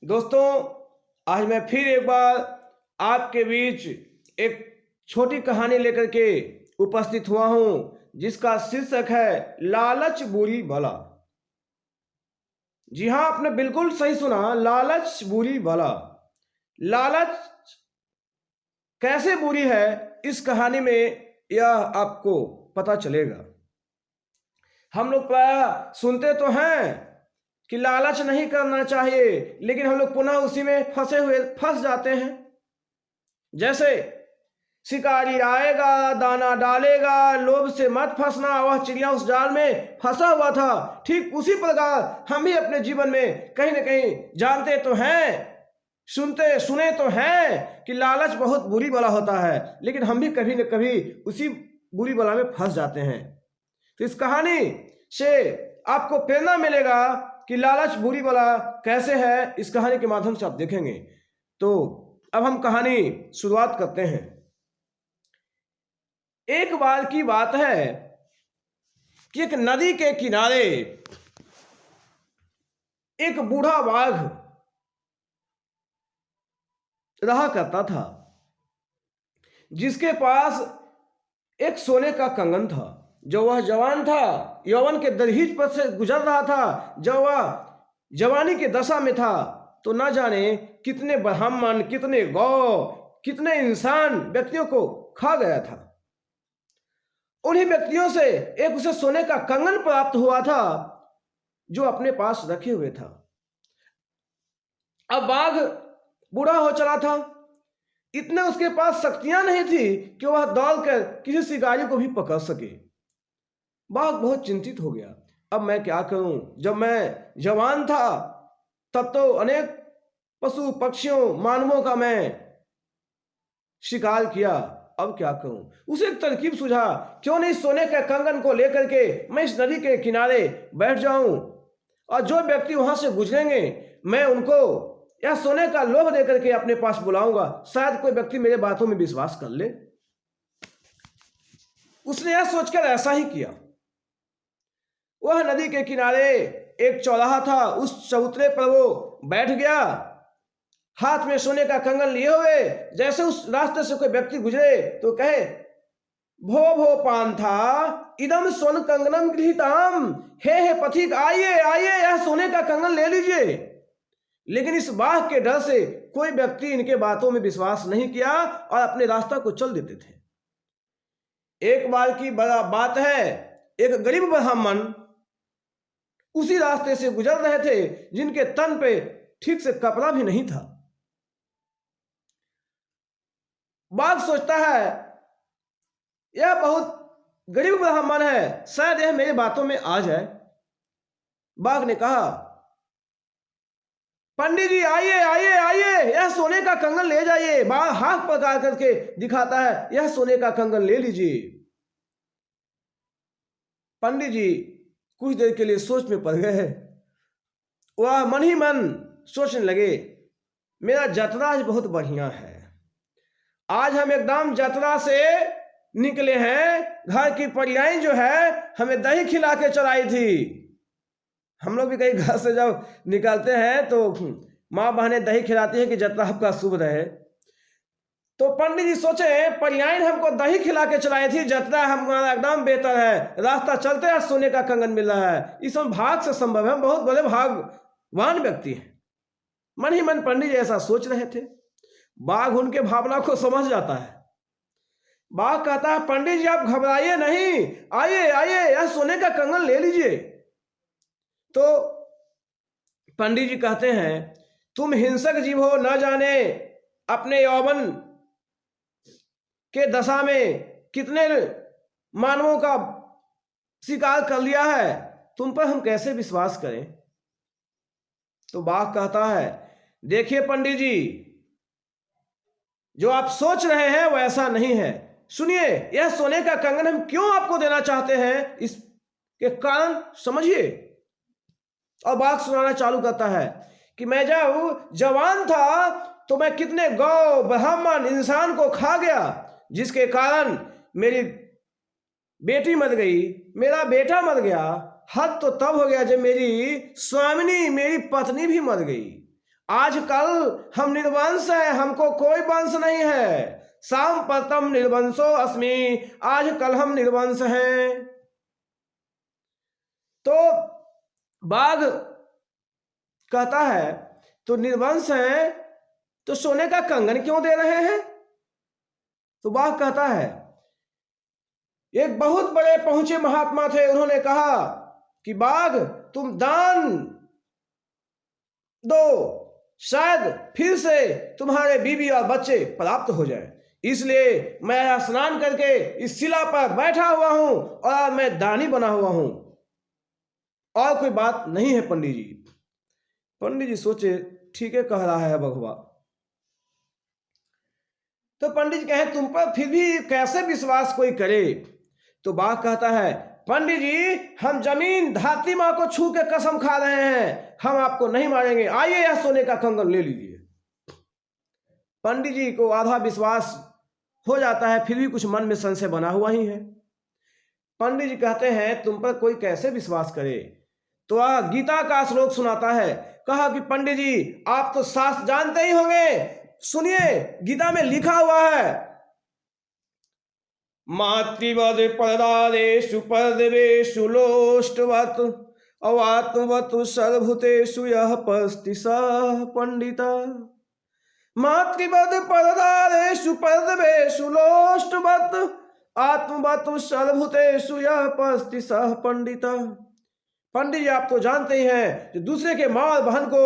दोस्तों, आज मैं फिर एक बार आपके बीच एक छोटी कहानी लेकर के उपस्थित हुआ हूं, जिसका शीर्षक है लालच बुरी बला। जी हां, आपने बिल्कुल सही सुना, लालच बुरी बला। लालच कैसे बुरी है, इस कहानी में यह आपको पता चलेगा। हम लोग प्राय सुनते तो हैं कि लालच नहीं करना चाहिए, लेकिन हम लोग पुनः उसी में फंस जाते हैं। जैसे शिकारी आएगा, दाना डालेगा, लोभ से मत फंसना, वह चिड़िया उस जाल में फंसा हुआ था। ठीक उसी प्रकार हम भी अपने जीवन में कहीं ना कहीं जानते तो हैं, सुने तो हैं कि लालच बहुत बुरी बला होता है, लेकिन हम भी कभी न कभी उसी बुरी बला में फंस जाते हैं। तो इस कहानी से आपको प्रेरणा मिलेगा कि लालच बुरी बला कैसे है। इस कहानी के माध्यम से आप देखेंगे। तो अब हम कहानी शुरुआत करते हैं। एक बार की बात है कि एक नदी के किनारे एक बूढ़ा बाघ रहा करता था, जिसके पास एक सोने का कंगन था। जब वह जवान था, यौवन के दरहीज पर से गुजर रहा था, जब वह जवानी के दशा में था, तो न जाने कितने ब्राह्मण, कितने गौ, कितने इंसान व्यक्तियों को खा गया था। उन्हीं व्यक्तियों से एक उसे सोने का कंगन प्राप्त हुआ था, जो अपने पास रखे हुए था। अब बाघ बूढ़ा हो चला था, इतने उसके पास शक्तियां नहीं थी कि वह दौड़कर किसी शिकारी को भी पकड़ सके। बाघ बहुत चिंतित हो गया। अब मैं क्या करूं? जब मैं जवान था तब तो अनेक पशु पक्षियों मानवों का मैं शिकार किया, अब क्या करूं? उसे एक तरकीब सूझा, क्यों नहीं सोने के कंगन को लेकर के मैं इस नदी के किनारे बैठ जाऊं, और जो व्यक्ति वहां से गुजरेंगे मैं उनको यह सोने का लोभ देकर के अपने पास बुलाऊंगा, शायद कोई व्यक्ति मेरे बातों में विश्वास कर ले। उसने यह सोचकर ऐसा ही किया। वह नदी के किनारे एक चौराहा था, उस चबूतरे पर वो बैठ गया, हाथ में सोने का कंगन लिए हुए। जैसे उस रास्ते से कोई व्यक्ति गुजरे तो कहे, भो भो पांथा इदम स्वर्ण कंगनम गृहीताम, हे पथिक, आइए आइए, यह सोने का कंगन ले लीजिए। लेकिन इस बाघ के डर से कोई व्यक्ति इनके बातों में विश्वास नहीं किया और अपने रास्ता को चल देते थे। एक बार की बड़ा बात है, एक गरीब ब्राह्मण उसी रास्ते से गुजर रहे थे, जिनके तन पे ठीक से कपड़ा भी नहीं था। बाघ सोचता है, यह बहुत गरीब ब्राह्मण है, शायद यह मेरी बातों में आ जाए। बाघ ने कहा, पंडित जी आइए आइए आइए, यह सोने का कंगन ले जाइए। बाघ हाथ पकड़ करके दिखाता है, यह सोने का कंगन ले लीजिए। पंडित जी कुछ देर के लिए सोच में पड़ गए। वह मन ही मन सोचने लगे, मेरा यात्रा आज बहुत बढ़िया है, आज हम एकदम यात्रा से निकले हैं। घर की परियाई जो है हमें दही खिला के चलाई थी। हम लोग भी कहीं घर से जब निकलते हैं तो माँ बहनें दही खिलाती है कि यात्रा आपका शुभ रहे। तो पंडित जी सोचे, परियाई ने हमको दही खिला के चलाई थी, यात्रा हमारा एकदम बेहतर है, रास्ता चलते हैं सोने का कंगन मिल रहा है, इसमें भाग से संभव है, हम बहुत बड़े भागवान व्यक्ति हैं। मन ही मन पंडित जी ऐसा सोच रहे थे। बाघ उनके भावना को समझ जाता है। बाघ कहता है, पंडित जी आप घबराइए नहीं, आइए आइए, यह सोने का कंगन ले लीजिए। तो पंडित जी कहते हैं, तुम हिंसक जीव हो, न जाने अपने यौवन के दशा में कितने मानवों का शिकार कर लिया है, तुम पर हम कैसे विश्वास करें। तो बाघ कहता है, देखिए पंडित जी, जो आप सोच रहे हैं वो ऐसा नहीं है। सुनिए, यह सोने का कंगन हम क्यों आपको देना चाहते हैं, इसके कारण समझिए। और बाघ सुनाना चालू करता है कि मैं जब जवान था तो मैं कितने गौ, ब्राह्मण, इंसान को खा गया, जिसके कारण मेरी बेटी मर गई, मेरा बेटा मर गया। हद तो तब हो गया जब मेरी स्वामिनी, मेरी पत्नी भी मर गई। आजकल हम निर्वंश हैं, हमको कोई वंश नहीं है। सांप्रतम निर्वंशो अस्मि, आजकल हम निर्वंश हैं। तो बाघ कहता है तो निर्वंश है तो सोने का कंगन क्यों दे रहे हैं? तो बाघ कहता है, एक बहुत बड़े पहुंचे महात्मा थे, उन्होंने कहा कि बाघ तुम दान दो, शायद फिर से तुम्हारे बीवी और बच्चे प्राप्त हो जाए। इसलिए मैं स्नान करके इस शिला पर बैठा हुआ हूं और मैं दानी बना हुआ हूं, और कोई बात नहीं है पंडित जी। पंडित जी सोचे, ठीक है कह रहा है भगवा। तो पंडित जी कहे, तुम पर फिर भी कैसे विश्वास कोई करे? तो बाघ कहता है, पंडित जी हम जमीन धरती मां को छू के कसम खा रहे हैं, हम आपको नहीं मारेंगे, आइए यह सोने का कंगन ले लीजिए। पंडित जी को आधा विश्वास हो जाता है, फिर भी कुछ मन में संशय बना हुआ ही है। पंडित जी कहते हैं, तुम पर कोई कैसे विश्वास करे? तो वह गीता का श्लोक सुनाता है। कहा कि पंडित जी आप तो शास्त्र जानते ही होंगे, सुनिए गीता में लिखा हुआ है, मातृवद परदारेषु परदेवेषु लोष्टवत् अवात्मवतु सर्वभूतेषु यः पस्ति सः पंडिता। मातृवद परदारेषु परदेवेषु लोष्टवत् आत्मवतु सर्वभूतेषु यः पस्ति सः पंडिता। पंडित जी आप तो जानते ही हैं कि दूसरे के माँ बहन को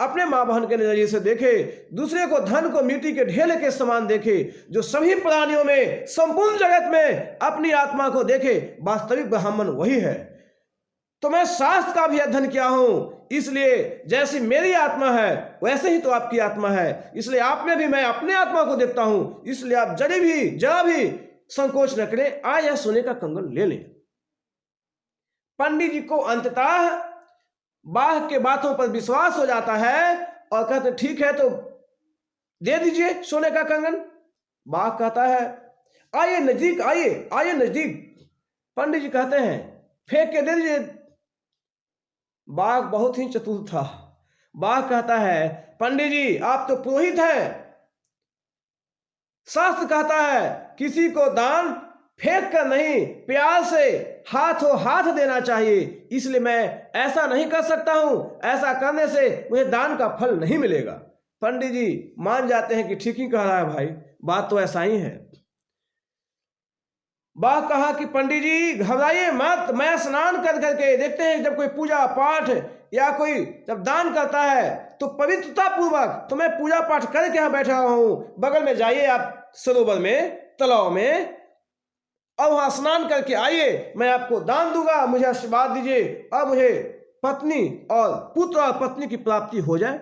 अपने माँ बहन के नजरिए से देखे, दूसरे को धन को मिट्टी के ढेले के समान देखे, जो सभी प्राणियों में संपूर्ण जगत में अपनी आत्मा को देखे, वास्तविक ब्राह्मण वही है। तो मैं शास्त्र का भी अध्ययन किया हूं, इसलिए जैसी मेरी आत्मा है वैसे ही तो आपकी आत्मा है, इसलिए आप में भी मैं अपने आत्मा को देखता हूं, इसलिए आप जरा भी संकोच न करें, आज यह सोने का कंगन ले लें। पंडित जी को अंततः बाघ के बातों पर विश्वास हो जाता है और कहते ठीक है तो दे दीजिए सोने का कंगन। बाघ कहता है, आइए नजदीक, आइए नजदीक। पंडित जी कहते हैं, फेंक के दे दीजिए। बाघ बहुत ही चतुर था। बाघ कहता है, पंडित जी आप तो पुरोहित हैं, शास्त्र कहता है किसी को दान फेंक कर नहीं, प्यार से हाथों हाथ देना चाहिए, इसलिए मैं ऐसा नहीं कर सकता हूं, ऐसा करने से मुझे दान का फल नहीं मिलेगा। पंडित जी मान जाते हैं कि ठीक ही कह रहा है भाई, बात तो ऐसा ही है। बाघ कहा कि पंडित जी घबराइए मत, मैं स्नान कर करके देखते हैं, जब कोई पूजा पाठ या कोई जब दान करता है तो पवित्रता पूर्वक, तो मैं पूजा पाठ करके यहाँ बैठा हूं, बगल में जाइए आप सरोवर में, तालाब में, और वहां स्नान करके आइए, मैं आपको दान दूंगा, मुझे आशीर्वाद दीजिए और मुझे पत्नी और पुत्र और पत्नी की प्राप्ति हो जाए।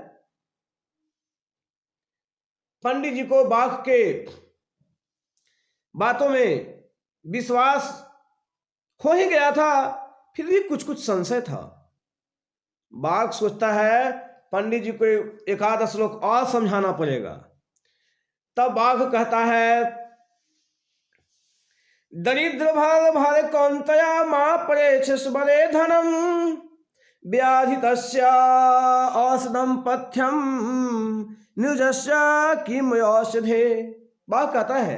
पंडित जी को बाघ के बातों में विश्वास हो ही गया था, फिर भी कुछ कुछ संशय था। बाघ सोचता है पंडित जी को एक आध श्लोक और समझाना पड़ेगा। तब बाघ कहता है, दरिद्र भर भर कौंतया मां परेछ सुबले धनम व्याधि तस्या औषधम पथ्यम निर्जस्या किम औषधे। बाघ कहता है,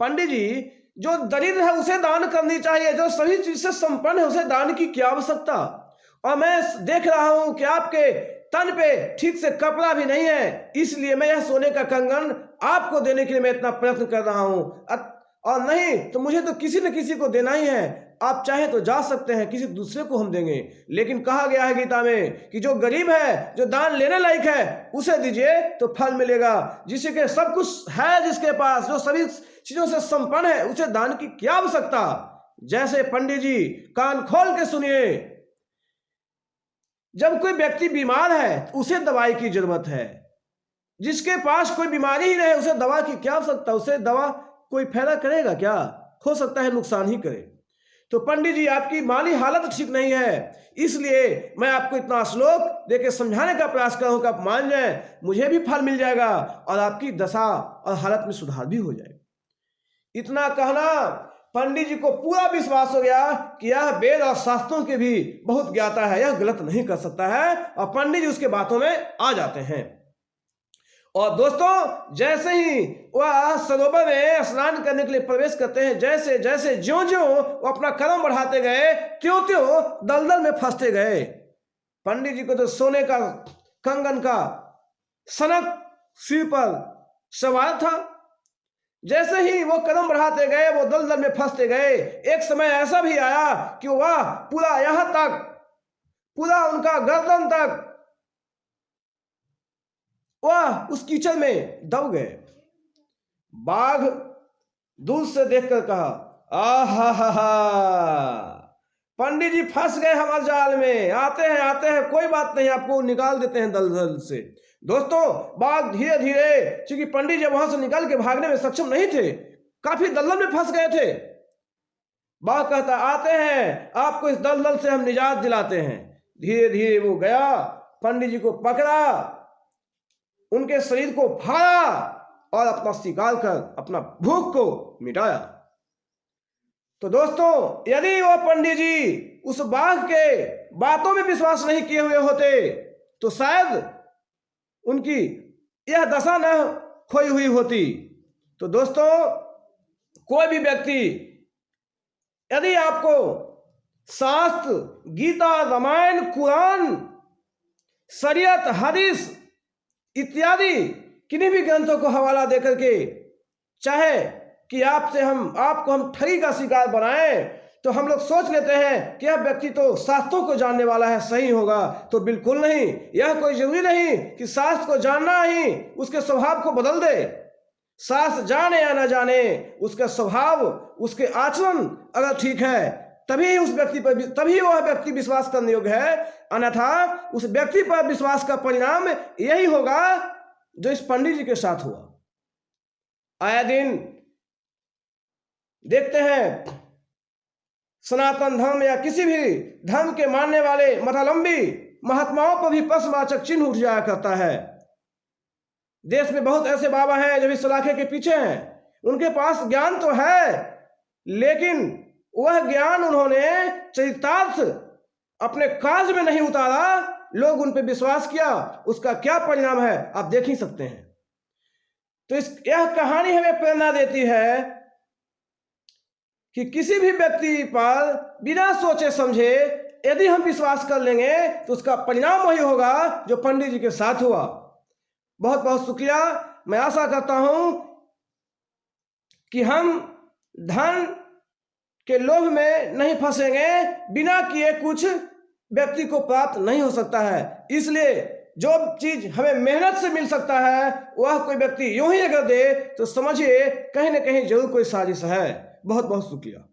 पंडित जी जो दरिद्र है उसे दान करनी चाहिए, जो सभी चीज से संपन्न है उसे दान की क्या आवश्यकता। और मैं देख रहा हूं कि आपके तन पे ठीक से कपड़ा भी नहीं है, इसलिए मैं यह सोने का कंगन आपको देने के लिए मैं इतना प्रयत्न कर रहा हूं, और नहीं तो मुझे तो किसी न किसी को देना ही है। आप चाहे तो जा सकते हैं, किसी दूसरे को हम देंगे, लेकिन कहा गया है गीता में कि जो गरीब है, जो दान लेने लायक है, उसे दीजिए तो फल मिलेगा। जिसके सब कुछ है, जिसके पास जो सभी चीजों से संपन्न है, उसे दान की क्या आवश्यकता। जैसे पंडित जी कान खोल के सुनिए, जब कोई व्यक्ति बीमार है उसे दवाई की जरूरत है, जिसके पास कोई बीमारी ही नहीं उसे दवा की क्या आवश्यकता। उसे दवा कोई फायदा करेगा क्या? हो सकता है नुकसान ही करे। तो पंडित जी आपकी माली हालत ठीक नहीं है, इसलिए मैं आपको इतना श्लोक देके समझाने का प्रयास करूं कि आप मान जाए, मुझे भी फल मिल जाएगा और आपकी दशा और हालत में सुधार भी हो जाएगा। इतना कहना पंडित जी को पूरा विश्वास हो गया कि यह वेद और शास्त्रों के भी बहुत ज्ञाता है, यह गलत नहीं कर सकता है, और पंडित जी उसके बातों में आ जाते हैं। और दोस्तों, जैसे ही वह सरोवर में स्नान करने के लिए प्रवेश करते हैं, जैसे जैसे ज्यों ज्यों वो अपना कदम बढ़ाते गए, त्यों त्यों दलदल में फंसते गए। पंडित जी को तो सोने का कंगन का सनक सिर पर सवार था। जैसे ही वो कदम बढ़ाते गए, वो दलदल में फंसते गए। एक समय ऐसा भी आया कि वह पूरा यहां तक, पूरा उनका गर्दन तक वह उस कीचड़ में दब गए। बाघ दूर से देखकर कहा, आहा हा हा, पंडित जी फंस गए हमारे जाल में, आते हैं, कोई बात नहीं, आपको निकाल देते हैं दलदल से। दोस्तों, बाघ धीरे धीरे, क्योंकि पंडित जी वहां से निकल के भागने में सक्षम नहीं थे, काफी दलदल में फंस गए थे। बाघ कहता, आते हैं, आपको इस दलदल से हम निजात दिलाते हैं। धीरे धीरे वो गया, पंडित जी को पकड़ा, उनके शरीर को फाड़ा और अपना शिकार कर अपना भूख को मिटाया। तो दोस्तों, यदि वो पंडित जी उस बाघ के बातों में विश्वास नहीं किए हुए होते तो शायद उनकी यह दशा न खोई हुई होती। तो दोस्तों, कोई भी व्यक्ति यदि आपको शास्त्र, गीता, रामायण, कुरान, शरीयत, हदीस इत्यादि किन्हीं भी ग्रंथों को हवाला देकर के चाहे कि आपको हम ठगी का शिकार बनाएं, तो हम लोग सोच लेते हैं कि यह व्यक्ति तो शास्त्रों को जानने वाला है, सही होगा। तो बिल्कुल नहीं, यह कोई जरूरी नहीं कि शास्त्र को जानना ही उसके स्वभाव को बदल दे। शास्त्र जाने या न जाने, उसका स्वभाव, उसके आचरण अगर ठीक है, तभी वह व्यक्ति विश्वास करने योग्य है। अन्यथा उस व्यक्ति पर विश्वास का परिणाम यही होगा जो इस पंडित जी के साथ हुआ। आए दिन देखते हैं सनातन धर्म या किसी भी धर्म के मानने वाले मतावलंबी महात्माओं पर भी प्रश्नवाचक चिन्ह उठ जाया करता है। देश में बहुत ऐसे बाबा हैं जो इस सलाखे के पीछे हैं, उनके पास ज्ञान तो है, लेकिन वह ज्ञान उन्होंने चरितार्थ अपने कार्य में नहीं उतारा, लोग उन पर विश्वास किया, उसका क्या परिणाम है आप देख ही सकते हैं। तो यह कहानी हमें प्रेरणा देती है कि किसी भी व्यक्ति पर बिना सोचे समझे यदि हम विश्वास कर लेंगे तो उसका परिणाम वही होगा जो पंडित जी के साथ हुआ। बहुत बहुत शुक्रिया। मैं आशा करता हूं कि हम धन के लोभ में नहीं फंसेंगे। बिना किए कुछ व्यक्ति को प्राप्त नहीं हो सकता है, इसलिए जो चीज हमें मेहनत से मिल सकता है वह कोई व्यक्ति यूं ही अगर दे तो समझिए कहीं ना कहीं जरूर कोई साजिश है। बहुत बहुत शुक्रिया।